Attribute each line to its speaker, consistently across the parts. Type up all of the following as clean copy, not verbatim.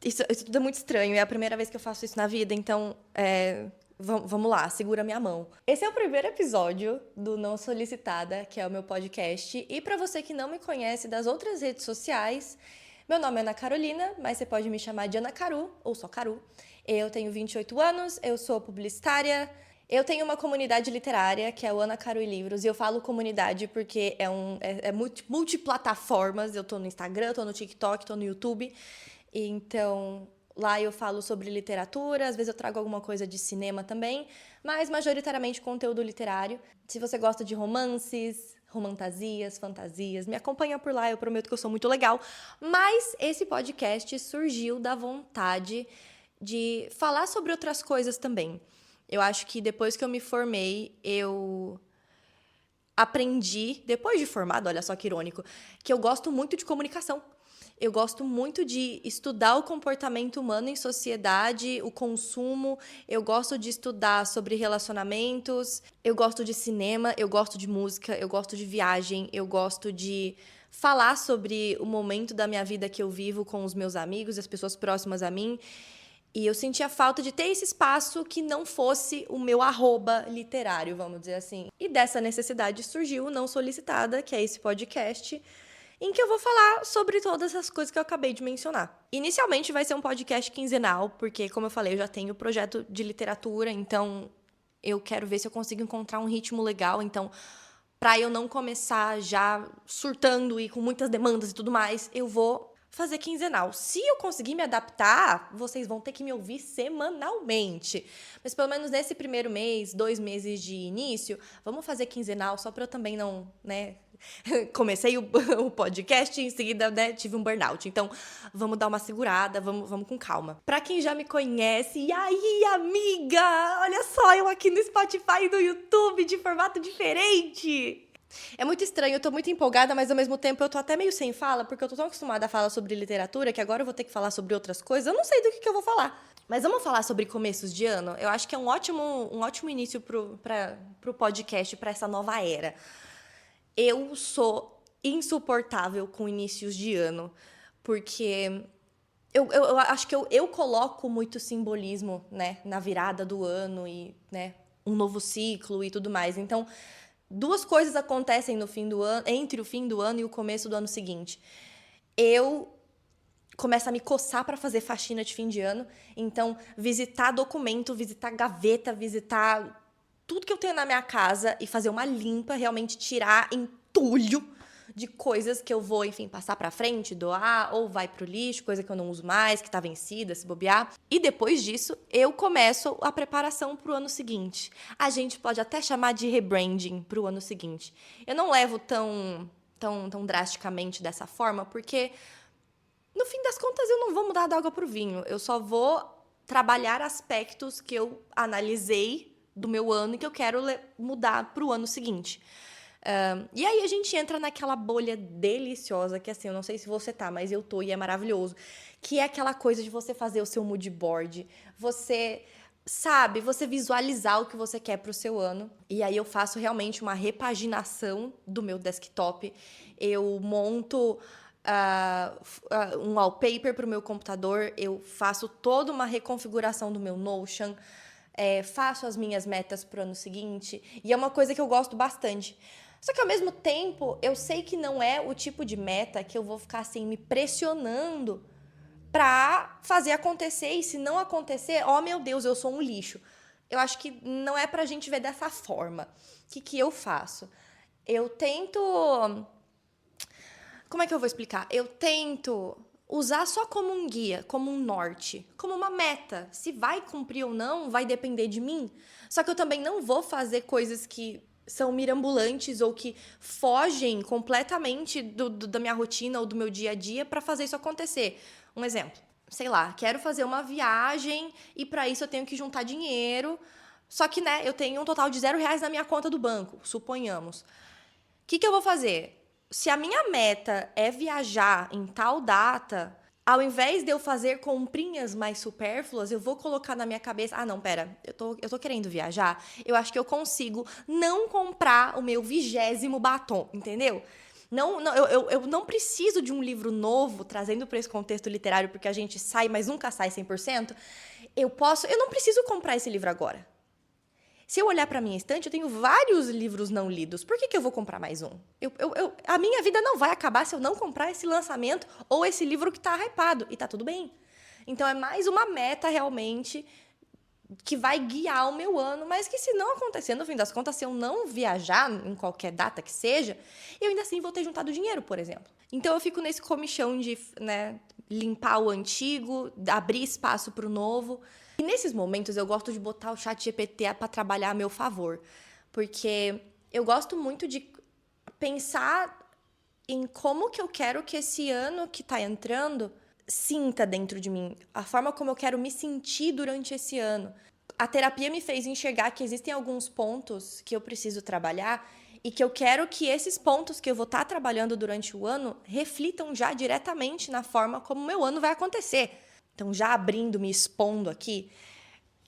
Speaker 1: Isso tudo é muito estranho, é a primeira vez que eu faço isso na vida, então vamos lá, segura minha mão. Esse é o primeiro episódio do Não Solicitada, que é o meu podcast. E para você que não me conhece das outras redes sociais, meu nome é Ana Carolina, mas você pode me chamar de Ana Caru, ou só Caru. Eu tenho 28 anos, eu sou publicitária. Eu tenho uma comunidade literária, que é o Ana Caru e Livros, e eu falo comunidade porque é multiplataformas. Eu tô no Instagram, tô no TikTok, tô no YouTube. Então, lá eu falo sobre literatura, às vezes eu trago alguma coisa de cinema também, mas majoritariamente conteúdo literário. Se você gosta de romances, romantasias, fantasias, me acompanha por lá, eu prometo que eu sou muito legal. Mas esse podcast surgiu da vontade de falar sobre outras coisas também. Eu acho que depois que eu me formei, eu aprendi, depois de formado, olha só que irônico, que eu gosto muito de comunicação. Eu gosto muito de estudar o comportamento humano em sociedade, o consumo. Eu gosto de estudar sobre relacionamentos. Eu gosto de cinema, eu gosto de música, eu gosto de viagem, eu gosto de falar sobre o momento da minha vida que eu vivo com os meus amigos, as pessoas próximas a mim. E eu sentia falta de ter esse espaço que não fosse o meu arroba literário, vamos dizer assim. E dessa necessidade surgiu o Não Solicitada, que é esse podcast, em que eu vou falar sobre todas as coisas que eu acabei de mencionar. Inicialmente vai ser um podcast quinzenal, porque, como eu falei, eu já tenho projeto de literatura, então eu quero ver se eu consigo encontrar um ritmo legal. Então, para eu não começar já surtando e com muitas demandas e tudo mais, eu vou fazer quinzenal. Se eu conseguir me adaptar, vocês vão ter que me ouvir semanalmente. Mas pelo menos nesse primeiro mês, 2 meses de início, vamos fazer quinzenal, só para eu também não, né? Comecei o podcast e em seguida, né, tive um burnout. Então, vamos dar uma segurada, vamos com calma. Pra quem já me conhece, e aí, amiga? Olha só, eu aqui no Spotify e no YouTube de formato diferente. É muito estranho, eu tô muito empolgada, mas ao mesmo tempo eu tô até meio sem fala, porque eu tô tão acostumada a falar sobre literatura que agora eu vou ter que falar sobre outras coisas. Eu não sei do que eu vou falar. Mas vamos falar sobre começos de ano? Eu acho que é um ótimo início pro podcast, pra essa nova era. Eu sou insuportável com inícios de ano, porque eu acho que eu coloco muito simbolismo, né, na virada do ano e, né, um novo ciclo e tudo mais. Então, 2 coisas acontecem no fim do ano, entre o fim do ano e o começo do ano seguinte. Eu começo a me coçar para fazer faxina de fim de ano, então visitar documento, visitar gaveta, visitar tudo que eu tenho na minha casa e fazer uma limpa, realmente tirar entulho de coisas que eu vou, enfim, passar pra frente, doar, ou vai pro lixo, coisa que eu não uso mais, que tá vencida, se bobear. E depois disso, eu começo a preparação pro ano seguinte. A gente pode até chamar de rebranding pro ano seguinte. Eu não levo tão drasticamente dessa forma, porque no fim das contas eu não vou mudar da água pro vinho. Eu só vou trabalhar aspectos que eu analisei do meu ano e que eu quero mudar pro ano seguinte. E aí a gente entra naquela bolha deliciosa, que assim, eu não sei se você tá, mas eu tô e é maravilhoso. Que é aquela coisa de você fazer o seu mood board. Você, sabe, você visualizar o que você quer pro seu ano. E aí eu faço realmente uma repaginação do meu desktop. Eu monto um wallpaper pro meu computador. Eu faço toda uma reconfiguração do meu Notion. Faço as minhas metas pro ano seguinte. E é uma coisa que eu gosto bastante. Só que ao mesmo tempo, eu sei que não é o tipo de meta que eu vou ficar assim me pressionando pra fazer acontecer. E se não acontecer, oh meu Deus, eu sou um lixo. Eu acho que não é pra gente ver dessa forma. O que eu faço? Eu tento. Como é que eu vou explicar? Eu tento usar só como um guia, como um norte, como uma meta. Se vai cumprir ou não, vai depender de mim. Só que eu também não vou fazer coisas que são mirambulantes ou que fogem completamente da minha rotina ou do meu dia a dia para fazer isso acontecer. Um exemplo, sei lá, quero fazer uma viagem e para isso eu tenho que juntar dinheiro. Só que, né, eu tenho um total de R$ 0 na minha conta do banco, suponhamos. O que eu vou fazer? Se a minha meta é viajar em tal data, ao invés de eu fazer comprinhas mais supérfluas, eu vou colocar na minha cabeça, não, pera, eu tô querendo viajar, eu acho que eu consigo não comprar o meu 20º batom, entendeu? Eu não preciso de um livro novo, trazendo para esse contexto literário, porque a gente sai, mas nunca sai 100%. Eu não preciso comprar esse livro agora. Se eu olhar para minha estante, eu tenho vários livros não lidos. Por que eu vou comprar mais um? A minha vida não vai acabar se eu não comprar esse lançamento ou esse livro que tá hypado. E tá tudo bem. Então, é mais uma meta, realmente, que vai guiar o meu ano, mas que se não acontecer, no fim das contas, se eu não viajar em qualquer data que seja, eu ainda assim vou ter juntado dinheiro, por exemplo. Então, eu fico nesse comichão de, né, limpar o antigo, abrir espaço para o novo. E nesses momentos, eu gosto de botar o ChatGPT para trabalhar a meu favor, porque eu gosto muito de pensar em como que eu quero que esse ano que está entrando sinta dentro de mim, a forma como eu quero me sentir durante esse ano. A terapia me fez enxergar que existem alguns pontos que eu preciso trabalhar e que eu quero que esses pontos que eu vou estar trabalhando durante o ano reflitam já diretamente na forma como o meu ano vai acontecer. Então, já abrindo, me expondo aqui,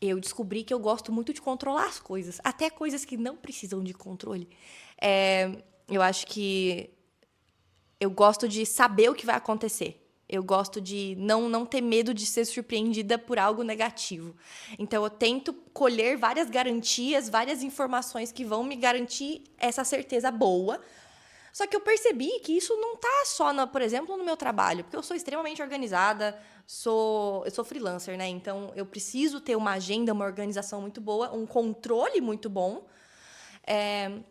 Speaker 1: eu descobri que eu gosto muito de controlar as coisas, até coisas que não precisam de controle. Eu acho que eu gosto de saber o que vai acontecer. Eu gosto de não ter medo de ser surpreendida por algo negativo. Então, eu tento colher várias garantias, várias informações que vão me garantir essa certeza boa. Só que eu percebi que isso não tá só, por exemplo, no meu trabalho, porque eu sou extremamente organizada, eu sou freelancer, né? Então, eu preciso ter uma agenda, uma organização muito boa, um controle muito bom.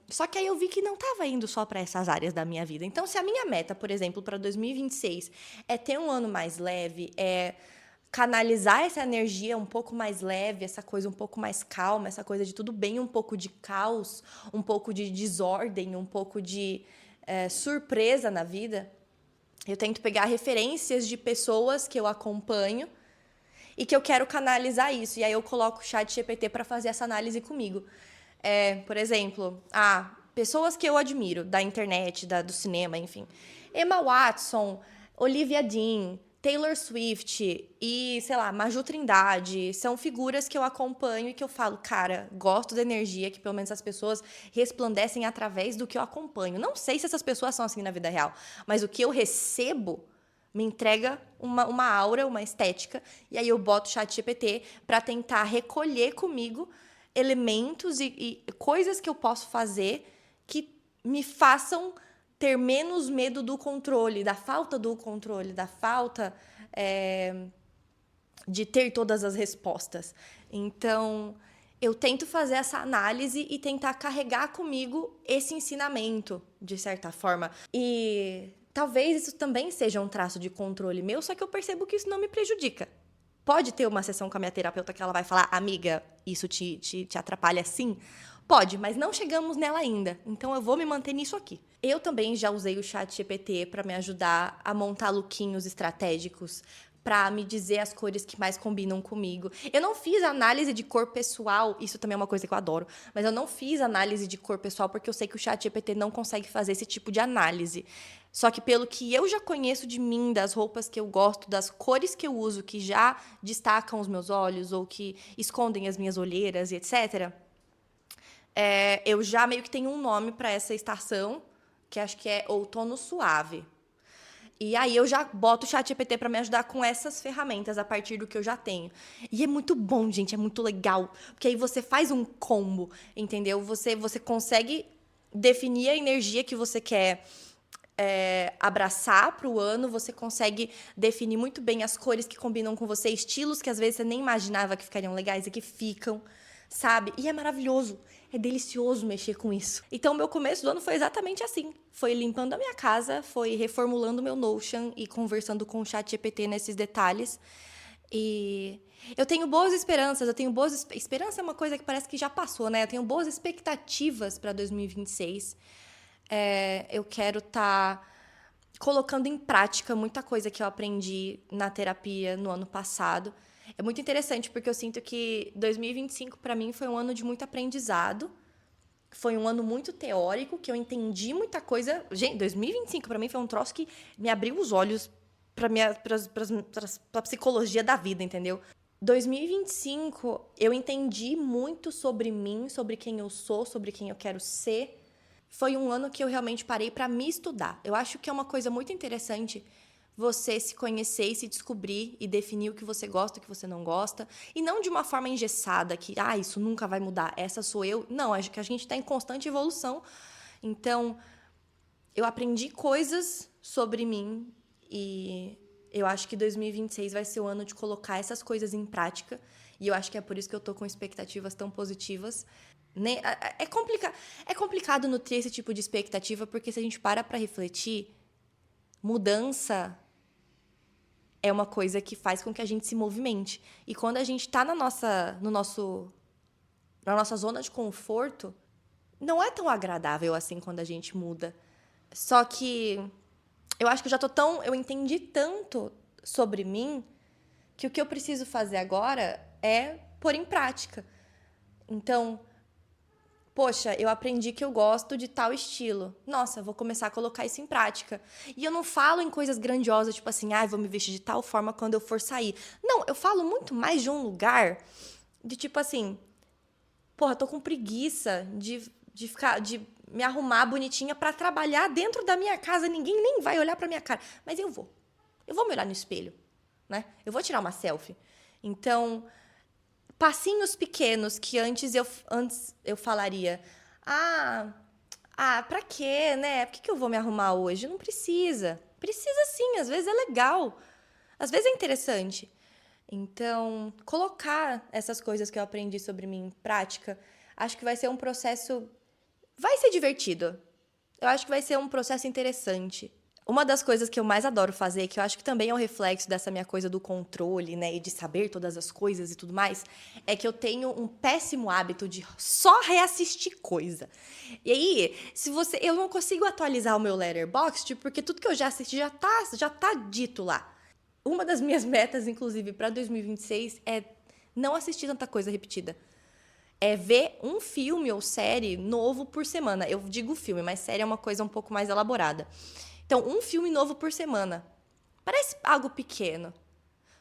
Speaker 1: Só que aí eu vi que não estava indo só para essas áreas da minha vida. Então, se a minha meta, por exemplo, para 2026 é ter um ano mais leve, é canalizar essa energia um pouco mais leve, essa coisa um pouco mais calma, essa coisa de tudo bem, um pouco de caos, um pouco de desordem, um pouco de surpresa na vida, eu tento pegar referências de pessoas que eu acompanho e que eu quero canalizar isso. E aí eu coloco o ChatGPT para fazer essa análise comigo. Por exemplo, pessoas que eu admiro, da internet, do cinema, enfim. Emma Watson, Olivia Dean, Taylor Swift e, sei lá, Maju Trindade, são figuras que eu acompanho e que eu falo, cara, gosto da energia que pelo menos as pessoas resplandecem através do que eu acompanho. Não sei se essas pessoas são assim na vida real, mas o que eu recebo me entrega uma aura, uma estética, e aí eu boto o ChatGPT para tentar recolher comigo elementos e coisas que eu posso fazer que me façam ter menos medo do controle, da falta do controle, da falta de ter todas as respostas. Então, eu tento fazer essa análise e tentar carregar comigo esse ensinamento, de certa forma. E talvez isso também seja um traço de controle meu, só que eu percebo que isso não me prejudica. Pode ter uma sessão com a minha terapeuta que ela vai falar, amiga, isso te atrapalha sim? Pode, mas não chegamos nela ainda. Então, eu vou me manter nisso aqui. Eu também já usei o ChatGPT para me ajudar a montar lookinhos estratégicos, para me dizer as cores que mais combinam comigo. Eu não fiz análise de cor pessoal, isso também é uma coisa que eu adoro, mas eu não fiz análise de cor pessoal porque eu sei que o ChatGPT não consegue fazer esse tipo de análise. Só que pelo que eu já conheço de mim, das roupas que eu gosto, das cores que eu uso, que já destacam os meus olhos ou que escondem as minhas olheiras e etc., eu já meio que tenho um nome para essa estação, que acho que é outono suave. E aí eu já boto o ChatGPT para me ajudar com essas ferramentas a partir do que eu já tenho. E é muito bom, gente, é muito legal. Porque aí você faz um combo, entendeu? Você consegue definir a energia que você quer abraçar para o ano, você consegue definir muito bem as cores que combinam com você, estilos que às vezes você nem imaginava que ficariam legais e que ficam, sabe? E é maravilhoso, é delicioso mexer com isso. Então, o meu começo do ano foi exatamente assim. Foi limpando a minha casa, foi reformulando o meu Notion e conversando com o ChatGPT nesses detalhes. E eu tenho boas esperanças, Esperança é uma coisa que parece que já passou, né? Eu tenho boas expectativas para 2026. Eu quero estar colocando em prática muita coisa que eu aprendi na terapia no ano passado. É muito interessante, porque eu sinto que 2025, para mim, foi um ano de muito aprendizado. Foi um ano muito teórico, que eu entendi muita coisa. Gente, 2025, para mim, foi um troço que me abriu os olhos para a psicologia da vida, entendeu? 2025, eu entendi muito sobre mim, sobre quem eu sou, sobre quem eu quero ser. foi um ano que eu realmente parei para me estudar. Eu acho que é uma coisa muito interessante você se conhecer e se descobrir e definir o que você gosta e o que você não gosta. E não de uma forma engessada, que, isso nunca vai mudar, essa sou eu. Não, acho que a gente está em constante evolução. Então, eu aprendi coisas sobre mim e eu acho que 2026 vai ser o ano de colocar essas coisas em prática. E eu acho que é por isso que eu tô com expectativas tão positivas. É complicado nutrir esse tipo de expectativa, porque se a gente para refletir, mudança é uma coisa que faz com que a gente se movimente. E quando a gente tá na nossa zona de conforto, não é tão agradável assim quando a gente muda. Só que eu acho que eu entendi tanto sobre mim que o que eu preciso fazer agora é pôr em prática. Então, poxa, eu aprendi que eu gosto de tal estilo. Nossa, vou começar a colocar isso em prática. E eu não falo em coisas grandiosas, tipo assim, vou me vestir de tal forma quando eu for sair. Não, eu falo muito mais de um lugar de tipo assim, porra, tô com preguiça de me arrumar bonitinha pra trabalhar dentro da minha casa, ninguém nem vai olhar pra minha cara. Mas eu vou. Eu vou me olhar no espelho, né? Eu vou tirar uma selfie. Então, passinhos pequenos que antes eu falaria, pra quê, né? Por que eu vou me arrumar hoje? Não precisa. Precisa sim, às vezes é legal. Às vezes é interessante. Então, colocar essas coisas que eu aprendi sobre mim em prática, acho que vai ser um processo... Vai ser divertido. Eu acho que vai ser um processo interessante. Uma das coisas que eu mais adoro fazer, que eu acho que também é um reflexo dessa minha coisa do controle, né, e de saber todas as coisas e tudo mais, é que eu tenho um péssimo hábito de só reassistir coisa. E aí, eu não consigo atualizar o meu Letterboxd, porque tudo que eu já assisti já tá dito lá. Uma das minhas metas, inclusive, para 2026 é não assistir tanta coisa repetida. É ver um filme ou série novo por semana. Eu digo filme, mas série é uma coisa um pouco mais elaborada. Então, um filme novo por semana. Parece algo pequeno.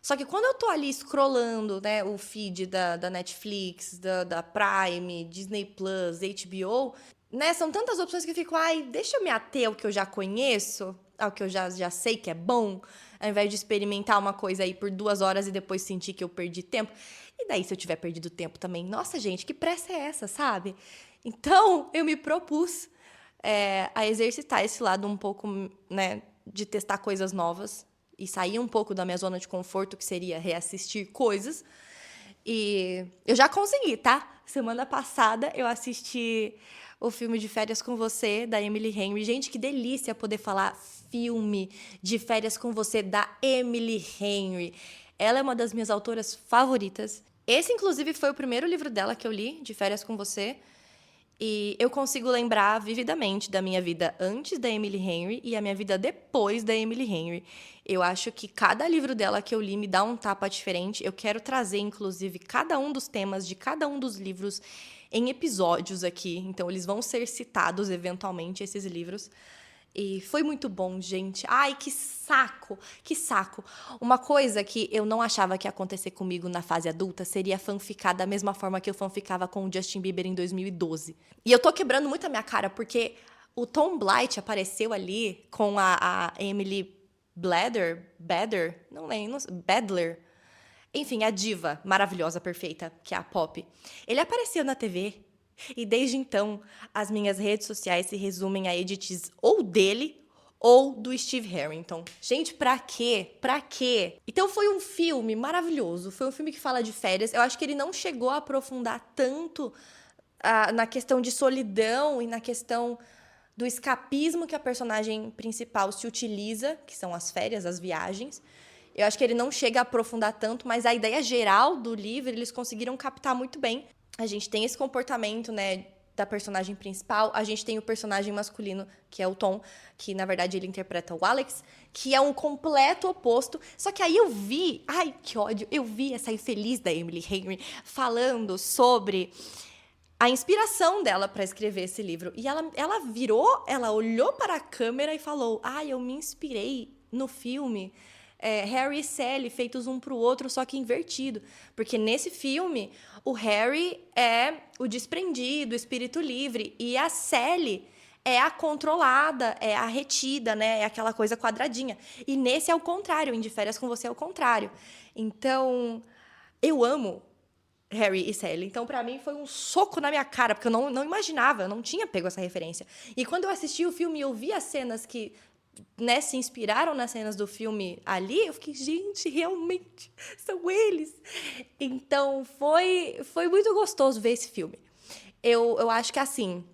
Speaker 1: Só que quando eu tô ali scrollando, né, o feed da Netflix, da Prime, Disney Plus, HBO, né, são tantas opções que eu fico, deixa eu me ater ao que eu já conheço, ao que eu já sei que é bom, ao invés de experimentar uma coisa aí por 2 horas e depois sentir que eu perdi tempo. E daí, se eu tiver perdido tempo também? Nossa, gente, que pressa é essa, sabe? Então, eu me propus a exercitar esse lado um pouco, né, de testar coisas novas e sair um pouco da minha zona de conforto, que seria reassistir coisas. E eu já consegui, tá? Semana passada eu assisti o filme de Férias com Você, da Emily Henry. Gente, que delícia poder falar filme de Férias com Você, da Emily Henry. Ela é uma das minhas autoras favoritas. Esse, inclusive, foi o primeiro livro dela que eu li, de Férias com Você. E eu consigo lembrar vividamente da minha vida antes da Emily Henry e a minha vida depois da Emily Henry. Eu acho que cada livro dela que eu li me dá um tapa diferente. Eu quero trazer, inclusive, cada um dos temas de cada um dos livros em episódios aqui. Então, eles vão ser citados eventualmente, esses livros. E foi muito bom, gente. Ai, que saco, que saco. Uma coisa que eu não achava que ia acontecer comigo na fase adulta seria fanficar da mesma forma que eu fanficava com o Justin Bieber em 2012. E eu tô quebrando muito a minha cara, porque o Tom Blight apareceu ali com a Emily Badler, não lembro, Badler. Enfim, a diva maravilhosa, perfeita, que é a Pop. Ele apareceu na TV. E desde então, as minhas redes sociais se resumem a edits ou dele ou do Steve Harrington. Gente, pra quê? Pra quê? Então foi um filme maravilhoso. Foi um filme que fala de férias. Eu acho que ele não chegou a aprofundar tanto na questão de solidão e na questão do escapismo que a personagem principal se utiliza, que são as férias, as viagens. Eu acho que ele não chega a aprofundar tanto, mas a ideia geral do livro eles conseguiram captar muito bem. A gente tem esse comportamento, né, da personagem principal. A gente tem o personagem masculino, que é o Tom, que, na verdade, ele interpreta o Alex, que é um completo oposto. Só que aí eu vi... Ai, que ódio! Eu vi essa infeliz da Emily Henry falando sobre a inspiração dela para escrever esse livro. E ela olhou para a câmera e falou, eu me inspirei no filme... Harry e Sally feitos um pro outro, só que invertido. Porque nesse filme, o Harry é o desprendido, o espírito livre. E a Sally é a controlada, é a retida, né? É aquela coisa quadradinha. E nesse é o contrário, em De Férias com Você é o contrário. Então, eu amo Harry e Sally. Então, pra mim, foi um soco na minha cara, porque eu não imaginava, eu não tinha pego essa referência. E quando eu assisti o filme e eu vi as cenas que, né, se inspiraram nas cenas do filme ali, eu fiquei, gente, realmente, são eles. Então, foi muito gostoso ver esse filme. Eu acho que, assim,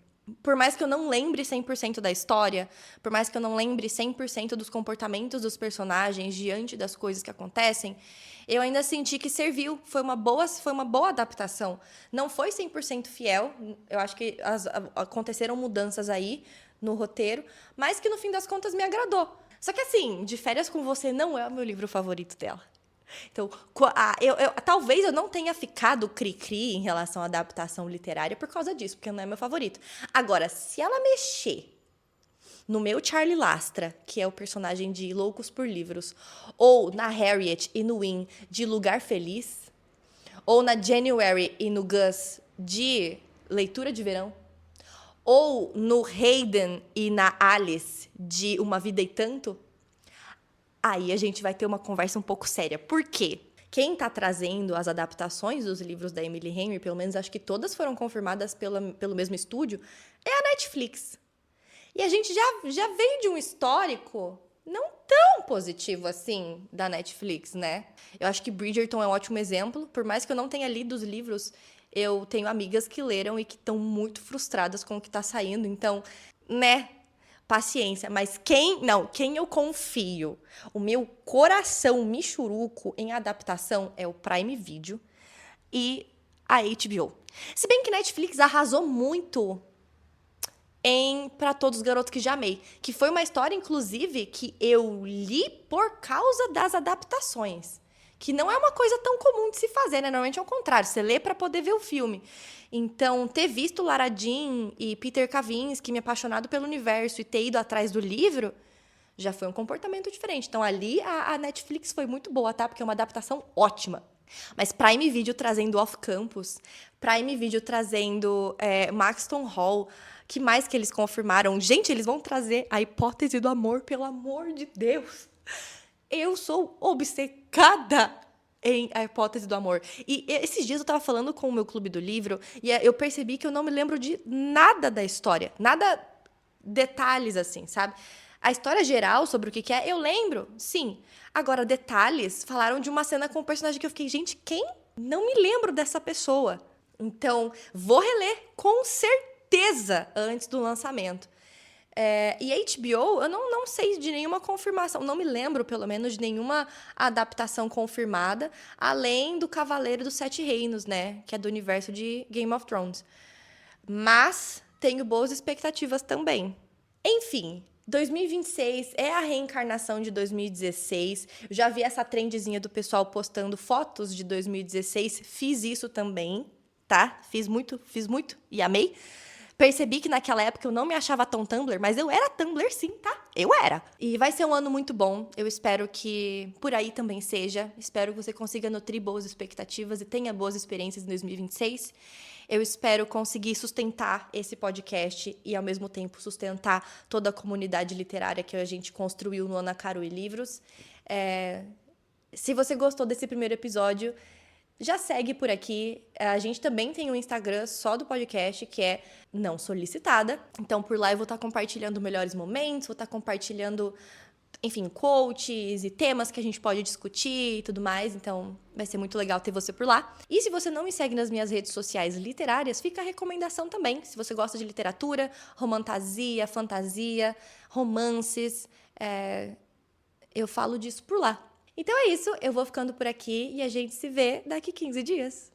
Speaker 1: por mais que eu não lembre 100% da história, por mais que eu não lembre 100% dos comportamentos dos personagens diante das coisas que acontecem, eu ainda senti que serviu. Foi uma boa adaptação. Não foi 100% fiel. Eu acho que aconteceram mudanças aí no roteiro, mas que no fim das contas me agradou. Só que assim, De Férias com Você não é o meu livro favorito dela. Então, talvez eu não tenha ficado cri-cri em relação à adaptação literária por causa disso, porque não é meu favorito. Agora, se ela mexer no meu Charlie Lastra, que é o personagem de Loucos por Livros, ou na Harriet e no Win de Lugar Feliz, ou na January e no Gus de Leitura de Verão, ou no Hayden e na Alice de Uma Vida e Tanto, aí a gente vai ter uma conversa um pouco séria. Por quê? Quem está trazendo as adaptações dos livros da Emily Henry, pelo menos acho que todas foram confirmadas pelo mesmo estúdio, é a Netflix. E a gente já veio de um histórico não tão positivo assim da Netflix, né? Eu acho que Bridgerton é um ótimo exemplo. Por mais que eu não tenha lido os livros, eu tenho amigas que leram e que estão muito frustradas com o que está saindo. Então, né? Paciência. Mas quem eu confio, o meu coração michuruco em adaptação é o Prime Video e a HBO. Se bem que Netflix arrasou muito em Pra Todos os Garotos que Já Amei, que foi uma história, inclusive, que eu li por causa das adaptações, que não é uma coisa tão comum de se fazer, né? Normalmente é o contrário, você lê para poder ver o filme. Então, ter visto Lara Jean e Peter Kavinsky, me apaixonado pelo universo e ter ido atrás do livro, já foi um comportamento diferente. Então, ali a Netflix foi muito boa, tá? Porque é uma adaptação ótima. Mas Prime Video trazendo Off Campus, Prime Video trazendo Maxton Hall, que mais que eles confirmaram? Gente, eles vão trazer A Hipótese do Amor, pelo amor de Deus. Eu sou obcecada em A Hipótese do Amor. E esses dias eu tava falando com o meu clube do livro e eu percebi que eu não me lembro de nada da história. Nada detalhes assim, sabe? A história geral sobre o que é, eu lembro, sim. Agora, detalhes, falaram de uma cena com um personagem que eu fiquei, gente, quem? Não me lembro dessa pessoa. Então, vou reler com certeza antes do lançamento. E a HBO, eu não sei de nenhuma confirmação, não me lembro, pelo menos, de nenhuma adaptação confirmada, além do Cavaleiro dos Sete Reinos, né? Que é do universo de Game of Thrones. Mas tenho boas expectativas também. Enfim, 2026 é a reencarnação de 2016. Eu já vi essa trendzinha do pessoal postando fotos de 2016. Fiz isso também, tá? Fiz muito e amei. Percebi que naquela época eu não me achava tão Tumblr, mas eu era Tumblr sim, tá? Eu era. E vai ser um ano muito bom. Eu espero que por aí também seja. Espero que você consiga nutrir boas expectativas e tenha boas experiências em 2026. Eu espero conseguir sustentar esse podcast e, ao mesmo tempo, sustentar toda a comunidade literária que a gente construiu no Ana Caro e Livros. Se você gostou desse primeiro episódio, já segue por aqui. A gente também tem um Instagram só do podcast, que é Não Solicitada. Então, por lá eu vou estar compartilhando melhores momentos, vou estar compartilhando, enfim, quotes e temas que a gente pode discutir e tudo mais. Então, vai ser muito legal ter você por lá. E se você não me segue nas minhas redes sociais literárias, fica a recomendação também. Se você gosta de literatura, romantasia, fantasia, romances, eu falo disso por lá. Então é isso, eu vou ficando por aqui e a gente se vê daqui 15 dias.